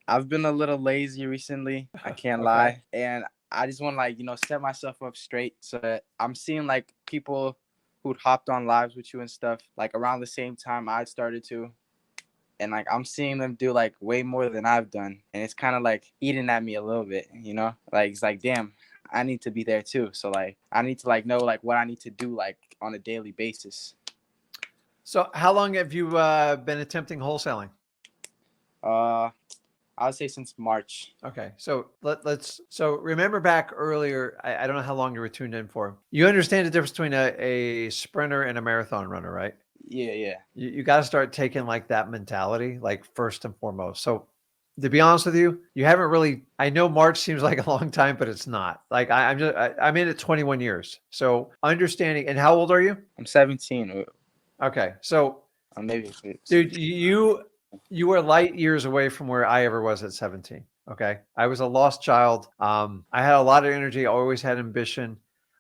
I've been a little lazy recently. I can't Okay. lie, and I just want to set myself up straight so that I'm seeing like people who'd hopped on lives with you and stuff like around the same time I started to, and like I'm seeing them do like way more than I've done, and it's kind of like eating at me a little bit, you know? Like it's like damn, I need to be there too. So like I need to like know like what I need to do like on a daily basis. So how long have you been attempting wholesaling? Uh, I would say since March. Okay, so so remember back earlier. I don't know how long you were tuned in for. You understand the difference between a sprinter and a marathon runner, right? Yeah, yeah. You got to start taking like that mentality, like first and foremost. So to be honest with you, you haven't really. I know March seems like a long time, but it's not. Like I'm in it 21 years. So understanding. And how old are you? I'm 17. Okay, so Maybe dude, 16. you were light years away from where I ever was at 17. Okay. I was a lost child. I had a lot of energy. I always had ambition.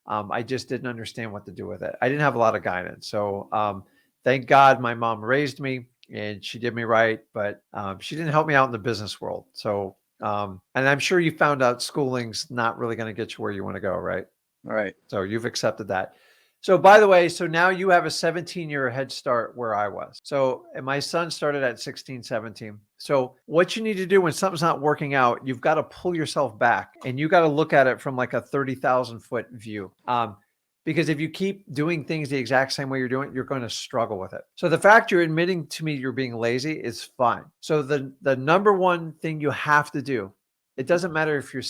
I just didn't understand what to do with it. I didn't have a lot of guidance. So thank God my mom raised me and she did me right, but she didn't help me out in the business world. So and I'm sure you found out schooling's not really going to get you where you want to go, right? Right. So you've accepted that. So by the way, so now you have a 17-year head start where I was. So and my son started at 16, 17. So what you need to do when something's not working out, you've got to pull yourself back and you got to look at it from like a 30,000 foot view. Because if you keep doing things the exact same way you're doing, you're going to struggle with it. So the fact you're admitting to me you're being lazy is fine. So the number one thing you have to do, it doesn't matter if you're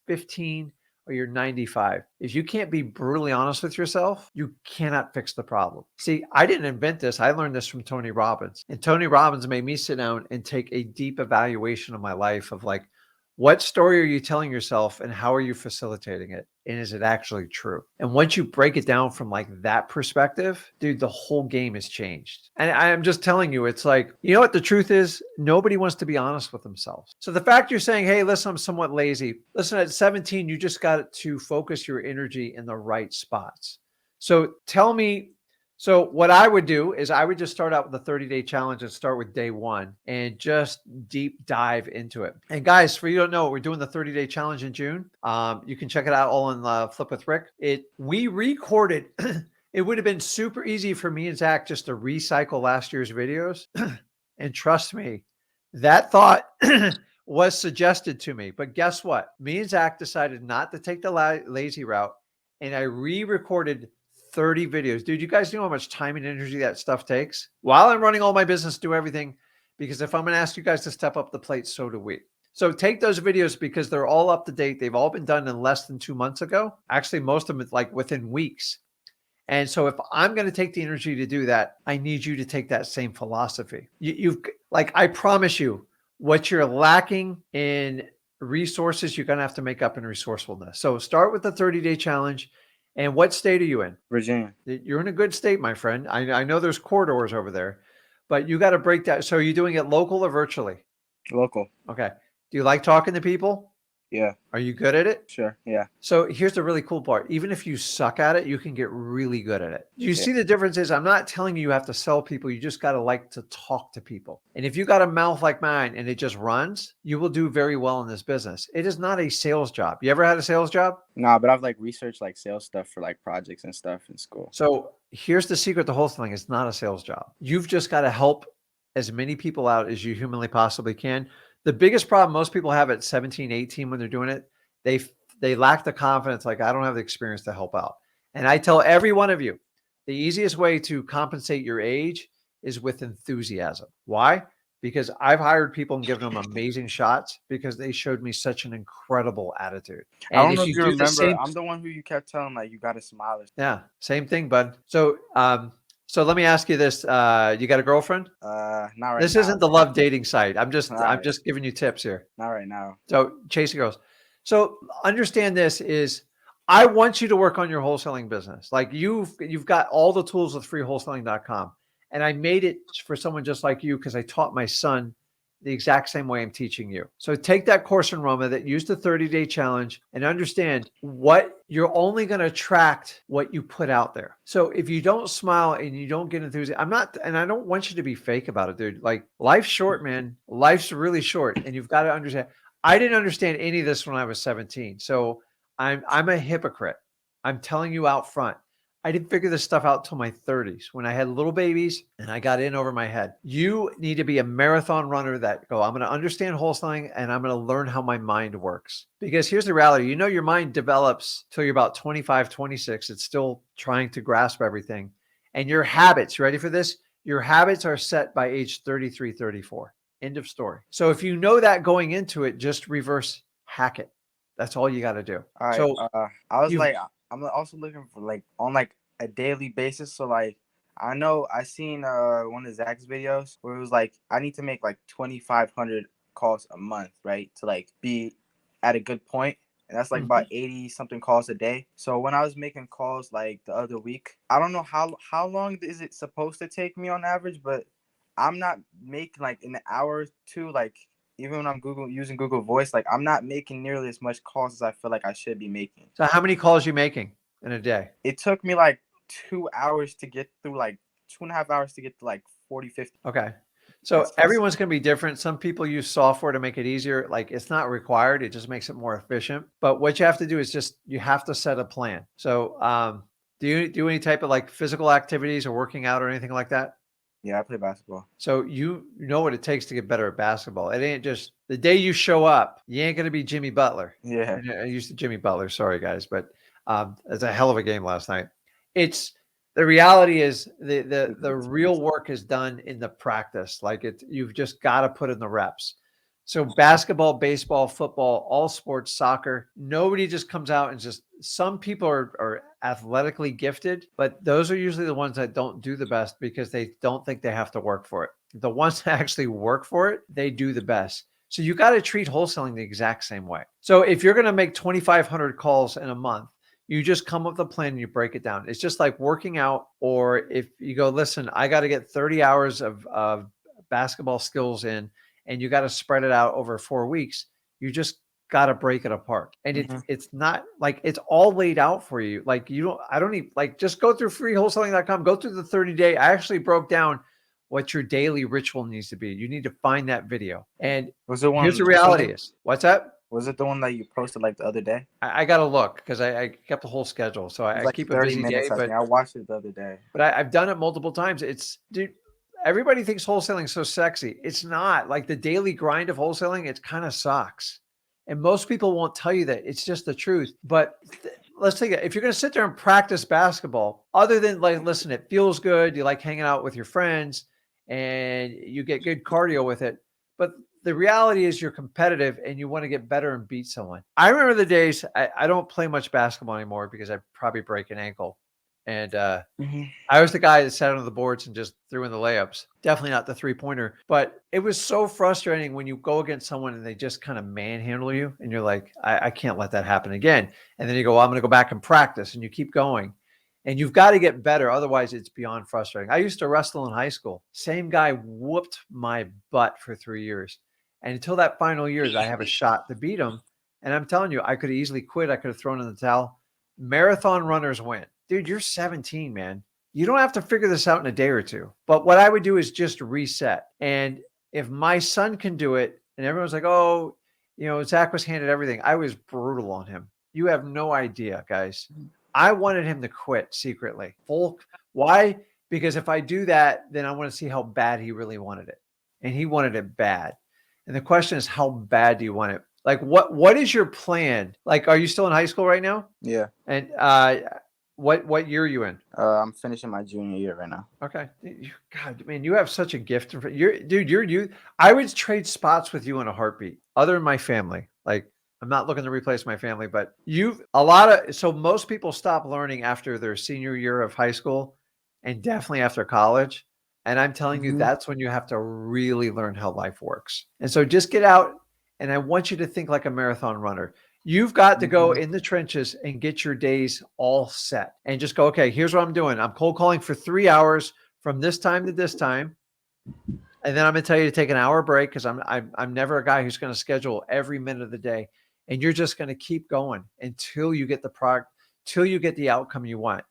15 or you're 95. If you can't be brutally honest with yourself, you cannot fix the problem. See, I didn't invent this. I learned this from Tony Robbins. And Tony Robbins made me sit down and take a deep evaluation of my life of like, what story are you telling yourself and how are you facilitating it? And is it actually true? And once you break it down from like that perspective, dude, the whole game has changed. And I'm just telling you, it's like, you know what the truth is? Nobody wants to be honest with themselves. So the fact you're saying, hey, listen, I'm somewhat lazy. Listen, at 17, you just got to focus your energy in the right spots. So tell me, so what I would do is I would just start out with a 30-day challenge and start with day one and just deep dive into it. And guys, for you don't know, we're doing the 30-day challenge in June. You can check it out all on Flip with Rick. We recorded. It would have been super easy for me and Zach just to recycle last year's videos. And trust me, that thought was suggested to me. But guess what? Me and Zach decided not to take the lazy route. And I re-recorded 30 videos. Dude, you guys know how much time and energy that stuff takes? While I'm running all my business, do everything. Because if I'm going to ask you guys to step up the plate, so do we. So take those videos because they're all up to date. They've all been done in less than 2 months ago. Actually, most of them like within weeks. And so if I'm going to take the energy to do that, I need you to take that same philosophy. You've like, I promise you, what you're lacking in resources, you're going to have to make up in resourcefulness. So start with the 30-day challenge. And what state are you in? Virginia. You're in a good state, my friend. I know there's corridors over there, but you got to break that. So are you doing it local or virtually? Local. Okay. Do you like talking to people? Yeah. Are you good at it? Sure. Yeah. So here's the really cool part. Even if you suck at it, you can get really good at it. You Yeah. see the difference is I'm not telling you have to sell people. You just got to like to talk to people. And if you got a mouth like mine and it just runs, you will do very well in this business. It is not a sales job. You ever had a sales job? Nah, but I've like researched like sales stuff for like projects and stuff in school. So here's the secret. The whole thing is not a sales job. You've just got to help as many people out as you humanly possibly can. The biggest problem most people have at 17, 18 when they're doing it, they lack the confidence. Like, I don't have the experience to help out. And I tell every one of you, the easiest way to compensate your age is with enthusiasm. Why? Because I've hired people and given them amazing shots because they showed me such an incredible attitude. I And don't know if if you you do the remember. same, I'm the one who you kept telling like you gotta smile. yeah, same thing, bud. So let me ask you this: you got a girlfriend? Not right This now. isn't the love dating site. Not I'm right. just giving you tips here. Not right now. So chasing girls. So understand this is I want you to work on your wholesaling business. Like you've got all the tools with freewholesaling.com. And I made it for someone just like you because I taught my son the exact same way I'm teaching you. So take that course in Roma that used the 30-day challenge and understand what you're only going to attract what you put out there. So if you don't smile and you don't get enthusiasm, and I don't want you to be fake about it, dude. Like life's short, man. Life's really short. And you've got to understand. I didn't understand any of this when I was 17. So I'm a hypocrite. I'm telling you out front. I didn't figure this stuff out till my 30s when I had little babies and I got in over my head. You need to be a marathon runner that I'm going to understand wholesaling and I'm going to learn how my mind works. Because here's the reality. Your mind develops till you're about 25, 26. It's still trying to grasp everything. And your habits, you ready for this? Your habits are set by age 33, 34. End of story. So if you know that going into it, just reverse hack it. That's all you got to do. All right. So I was like, I'm also looking for like on like a daily basis. So like, I know I seen one of Zach's videos where it was like I need to make like 2,500 calls a month, right, to like be at a good point, and that's like about 80 something calls a day. So when I was making calls like the other week, I don't know how long is it supposed to take me on average, but I'm not making like in an hour or two, like even when I'm using Google Voice, like I'm not making nearly as much calls as I feel like I should be making. So how many calls are you making in a day? It took me like 2 hours to get through, like 2.5 hours to get to like 40, 50. Okay. So everyone's going to be different. Some people use software to make it easier. Like it's not required. It just makes it more efficient. But what you have to do is you have to set a plan. So do you do any type of like physical activities or working out or anything like that? Yeah, I play basketball. So you know what it takes to get better at basketball. It ain't just the day you show up, you ain't going to be Jimmy Butler. Yeah. I used to Jimmy Butler. Sorry, guys. But it's a hell of a game last night. The reality is the real work is done in the practice. Like you've just got to put in the reps. So basketball, baseball, football, all sports, soccer, nobody just comes out and some people are athletically gifted, but those are usually the ones that don't do the best because they don't think they have to work for it. The ones that actually work for it, they do the best. So you got to treat wholesaling the exact same way. So if you're going to make 2,500 calls in a month, you just come up with a plan and you break it down. It's just like working out, or if you go, listen, I got to get 30 hours of basketball skills in, and you got to spread it out over 4 weeks. You just got to break it apart. And it's not like it's all laid out for you. Like I don't need, like, just go through freewholesaling.com, go through the 30-day. I actually broke down what your daily ritual needs to be. You need to find that video. And here's the reality is, what's that? Was it the one that you posted like the other day? I got to look because I kept the whole schedule. So I like keep a busy minutes, day. But I watched it the other day. But I've done it multiple times. Dude, everybody thinks wholesaling is so sexy. It's not. Like the daily grind of wholesaling, it kind of sucks. And most people won't tell you that. It's just the truth. But let's take it. If you're going to sit there and practice basketball, other than like, listen, it feels good. You like hanging out with your friends and you get good cardio with it. But the reality is you're competitive and you want to get better and beat someone. I remember the days I don't play much basketball anymore because I probably break an ankle. And I was the guy that sat on the boards and just threw in the layups. Definitely not the three-pointer. But it was so frustrating when you go against someone and they just kind of manhandle you. And you're like, I can't let that happen again. And then you go, well, I'm going to go back and practice. And you keep going. And you've got to get better. Otherwise, it's beyond frustrating. I used to wrestle in high school. Same guy whooped my butt for 3 years. And until that final year that I have a shot to beat him. And I'm telling you, I could have easily quit. I could have thrown in the towel. Marathon runners win. Dude, you're 17, man. You don't have to figure this out in a day or two. But what I would do is just reset. And if my son can do it, and everyone's like, oh, Zach was handed everything. I was brutal on him. You have no idea, guys. I wanted him to quit secretly. Why? Because if I do that, then I want to see how bad he really wanted it. And he wanted it bad. And the question is, how bad do you want it? Like, what is your plan? Like, are you still in high school right now? Yeah. And what year are you in? I'm finishing my junior year right now. Okay. God, man, you have such a gift. I would trade spots with you in a heartbeat, other than my family. Like, I'm not looking to replace my family, but so most people stop learning after their senior year of high school and definitely after college. And I'm telling you, that's when you have to really learn how life works. And so just get out, and I want you to think like a marathon runner. You've got to go in the trenches and get your days all set and just go, okay, here's what I'm doing. I'm cold calling for 3 hours from this time to this time. And then I'm going to tell you to take an hour break because I'm never a guy who's going to schedule every minute of the day. And you're just going to keep going until you get the product, till you get the outcome you want.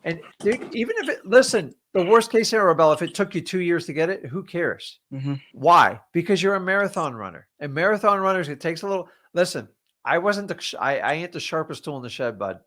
And dude, even if listen, the worst case scenario, Bell, if it took you 2 years to get it, who cares? Mm-hmm. Why? Because you're a marathon runner. And marathon runners, it takes a little. Listen, I ain't the sharpest tool in the shed, bud.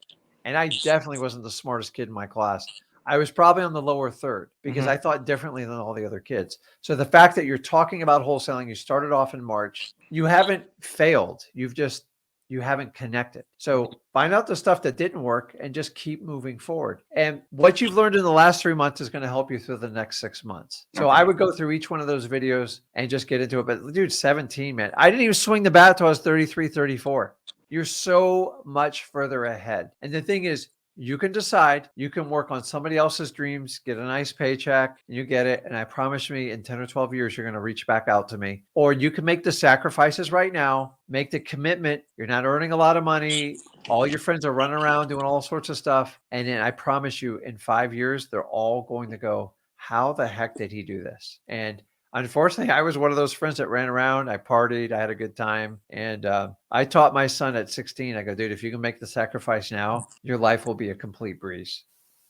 And I definitely wasn't the smartest kid in my class. I was probably on the lower third because I thought differently than all the other kids. So the fact that you're talking about wholesaling, you started off in March, you haven't failed. You haven't connected. So find out the stuff that didn't work and just keep moving forward. And what you've learned in the last 3 months is going to help you through the next 6 months. So I would go through each one of those videos and just get into it. But dude, 17, man, I didn't even swing the bat till I was 33, 34. You're so much further ahead. And the thing is, you can decide, you can work on somebody else's dreams, get a nice paycheck, you get it. And I promise me in 10 or 12 years, you're going to reach back out to me. Or you can make the sacrifices right now, make the commitment. You're not earning a lot of money. All your friends are running around doing all sorts of stuff. And then I promise you in 5 years, they're all going to go, how the heck did he do this? And unfortunately, I was one of those friends that ran around. I partied. I had a good time. And I taught my son at 16, I go, dude, if you can make the sacrifice now, your life will be a complete breeze.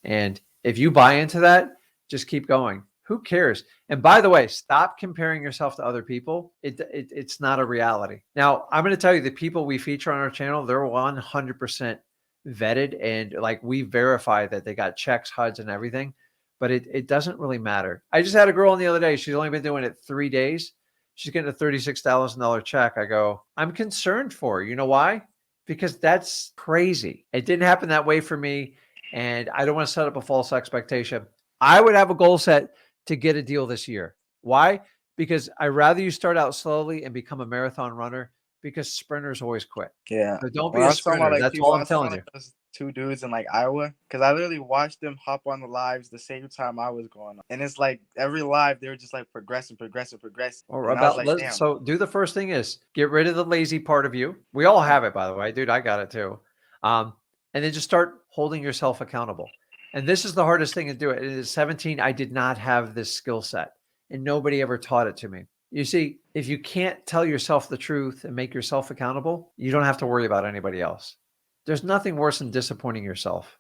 And if you buy into that, just keep going. Who cares? And by the way, stop comparing yourself to other people. It's not a reality. Now, I'm going to tell you the people we feature on our channel, they're 100% vetted. And like we verify that they got checks, HUDs, and everything. But it doesn't really matter. I just had a girl on the other day. She's only been doing it 3 days. She's getting a $36,000 check. I go, I'm concerned for her. You know why? Because that's crazy. It didn't happen that way for me. And I don't want to set up a false expectation. I would have a goal set to get a deal this year. Why? Because I'd rather you start out slowly and become a marathon runner because sprinters always quit. Yeah. So don't be When I a was talking sprinter. about like That's people, all I I'm was talking telling you. like those 2 dudes in like Iowa, because I literally watched them hop on the lives the same time I was going on, and it's like every live they were just like progressing. Or And I was about like, damn. so do the first thing is get rid of the lazy part of you. We all have it, by the way, dude. I got it too. And then just start holding yourself accountable. And this is the hardest thing to do. At 17, I did not have this skill set, and nobody ever taught it to me. You see, if you can't tell yourself the truth and make yourself accountable, you don't have to worry about anybody else. There's nothing worse than disappointing yourself.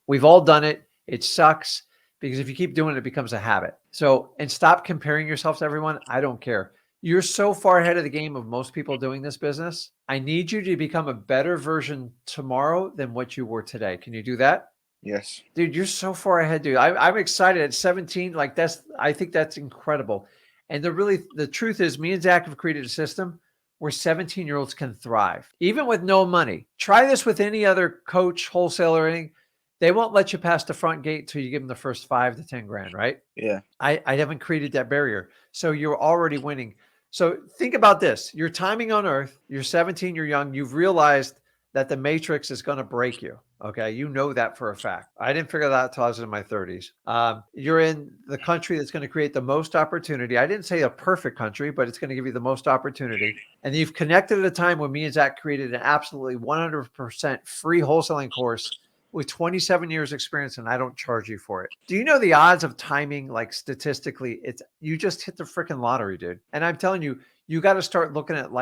We've all done it. It sucks because if you keep doing it, it becomes a habit. So, and stop comparing yourself to everyone. I don't care. You're so far ahead of the game of most people doing this business. I need you to become a better version tomorrow than what you were today. Can you do that? Yes. Dude, you're so far ahead, dude. I'm excited at 17. Like I think that's incredible. And the truth is me and Zach have created a system where 17-year-olds can thrive, even with no money. Try this with any other coach, wholesaler, or anything. They won't let you pass the front gate till you give them the first 5 to 10 grand, right? Yeah. I haven't created that barrier. So you're already winning. So think about this. You're timing on earth. You're 17, you're young. You've realized that the matrix is going to break you. Okay. You know that for a fact. I didn't figure that out until I was in my 30s. You're in the country that's going to create the most opportunity. I didn't say a perfect country, but it's going to give you the most opportunity. And you've connected at a time when me and Zach created an absolutely 100% free wholesaling course with 27 years experience, and I don't charge you for it. Do you know the odds of timing, like statistically, you just hit the freaking lottery, dude. And I'm telling you, you got to start looking at it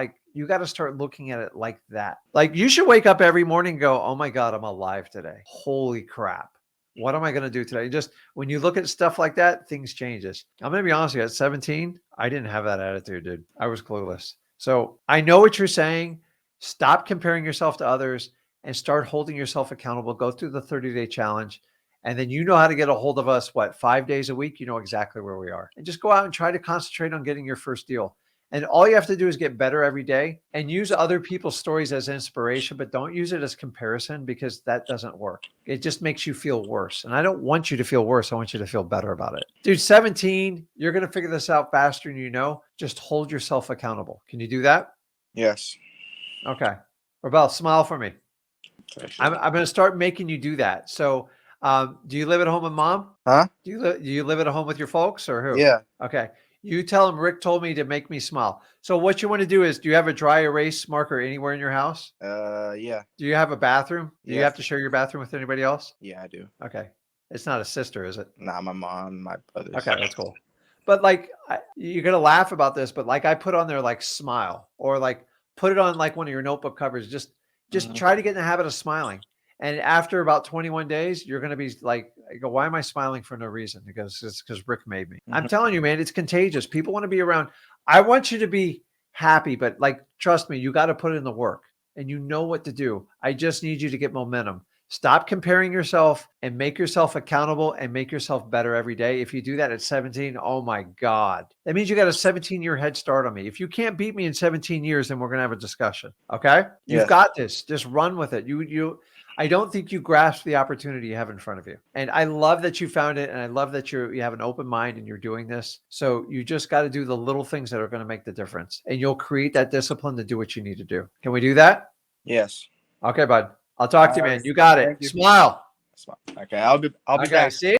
like that. Like you should wake up every morning and go, oh my God, I'm alive today. Holy crap. What am I going to do today? Just when you look at stuff like that, things changes. I'm going to be honest with you, at 17, I didn't have that attitude, dude. I was clueless. So I know what you're saying. Stop comparing yourself to others and start holding yourself accountable. Go through the 30-day challenge. And then you know how to get a hold of us, 5 days a week? You know exactly where we are. And just go out and try to concentrate on getting your first deal. And all you have to do is get better every day and use other people's stories as inspiration, but don't use it as comparison because that doesn't work. It just makes you feel worse. And I don't want you to feel worse. I want you to feel better about it. Dude, 17, you're going to figure this out faster than you know. Just hold yourself accountable. Can you do that? Yes. Okay. Rebel, smile for me. I'm going to start making you do that. So do you live at home with mom? Huh? Do you live at home with your folks or who? Yeah. Okay. You tell him Rick told me to make me smile. So what you want to do is, do you have a dry erase marker anywhere in your house? Yeah. Do you have a bathroom? Do you Yes. have to share your bathroom with anybody else? Yeah, I do. Okay. It's not a sister, is it? Nah, my mom, my brothers. Okay, that's cool. But like, you're going to laugh about this, but like I put on there like smile, or like put it on like one of your notebook covers. Just Mhm. try to get in the habit of smiling. And after about 21 days, you're going to be like, I go, why am I smiling for no reason? He goes, it's because Rick made me. I'm Mhm. telling you, man, it's contagious. People want to be around. I want you to be happy, but like, trust me, you got to put in the work and you know what to do. I just need you to get momentum. Stop comparing yourself and make yourself accountable and make yourself better every day. If you do that at 17, oh my God, that means you got a 17-year head start on me. If you can't beat me in 17 years, then we're going to have a discussion. Okay. You've Yes. got this. Just run with it. I don't think you grasp the opportunity you have in front of you. And I love that you found it. And I love that you have an open mind and you're doing this. So you just got to do the little things that are going to make the difference. And you'll create that discipline to do what you need to do. Can we do that? Yes. Okay, bud. I'll talk All to you, right. man. You got it. Thank you. Smile. Okay. I'll be Okay. back. See?